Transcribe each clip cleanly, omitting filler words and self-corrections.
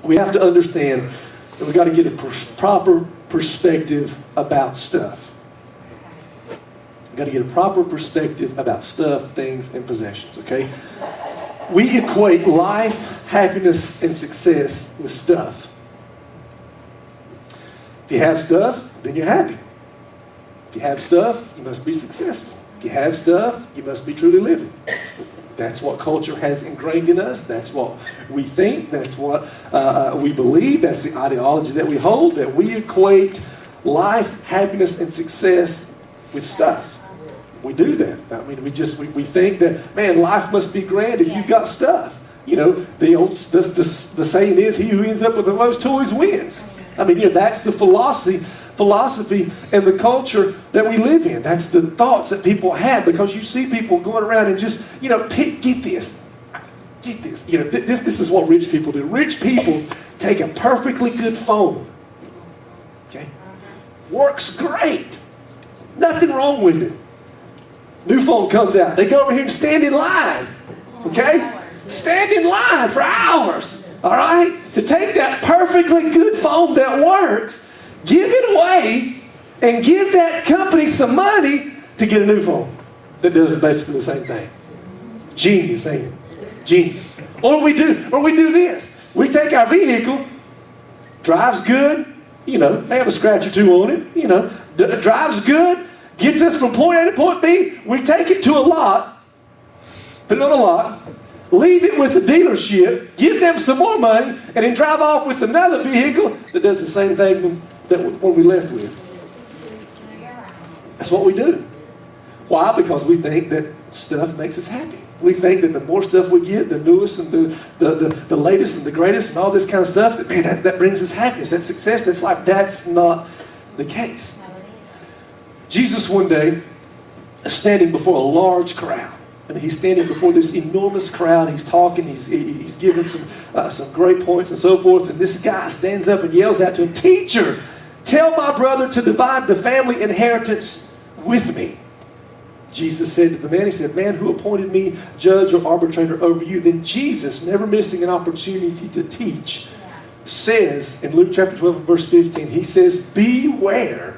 We have to understand that we've got to get a proper perspective about stuff. We've got to get a proper perspective about stuff, things, and possessions, okay? We equate life, happiness, and success with stuff. If you have stuff, then you're happy. If you have stuff, you must be successful. If you have stuff, you must be truly living. That's what culture has ingrained in us. That's what we think. That's what we believe. That's the ideology that we hold, that we equate life, happiness, and success with stuff. We do that. I mean, we think that, man, life must be grand if you've got stuff. You know, the saying is, he who ends up with the most toys wins. I mean, you know, that's the philosophy and the culture that we live in. That's the thoughts that people have, because you see people going around and just, you know, get this. You know, this is what rich people do. Rich people take a perfectly good phone. Okay? Works great. Nothing wrong with it. New phone comes out. They go over here and stand in line. Okay? Stand in line for hours. All right? To take that perfectly good phone that works, give it away, and give that company some money to get a new phone that does basically the same thing. Genius, ain't it? Genius. Or we do this. We take our vehicle, drives good, you know, they have a scratch or two on it, you know, drives good, gets us from point A to point B. We take it to a lot, put it on a lot, leave it with the dealership, give them some more money, and then drive off with another vehicle that does the same thing that when we left with. That's what we do. Why? Because we think that stuff makes us happy. We think that the more stuff we get, the newest and the latest and the greatest and all this kind of stuff, that brings us happiness, that's success, that's life. That's not the case. Jesus one day is standing before a large crowd. I mean, he's standing before this enormous crowd. He's talking. He's giving some great points and so forth. And this guy stands up and yells out to him, "Teacher, tell my brother to divide the family inheritance with me." Jesus said to the man, he said, "Man, who appointed me judge or arbitrator over you?" Then Jesus, never missing an opportunity to teach, says in Luke chapter 12, verse 15, he says, "Beware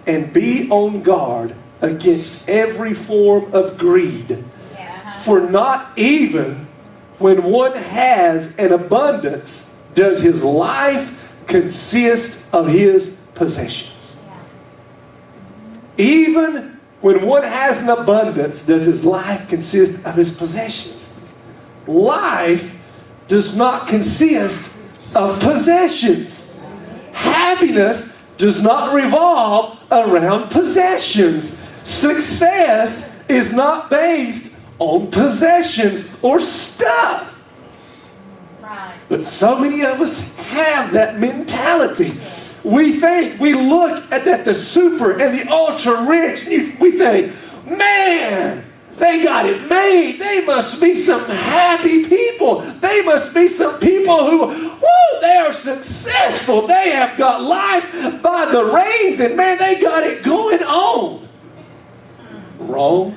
and be on guard against every form of greed. For not even when one has an abundance does his life consist of his possessions." Even when one has an abundance does his life consist of his possessions. Life does not consist of possessions. Happiness does not revolve around possessions. Success is not based on possessions or stuff. Right. But so many of us have that mentality. We look at the super and the ultra rich, and we think, man, they got it made. They must be some happy people. They must be some people who, they are successful. They have got life by the reins, and man, they got it going on. Wrong.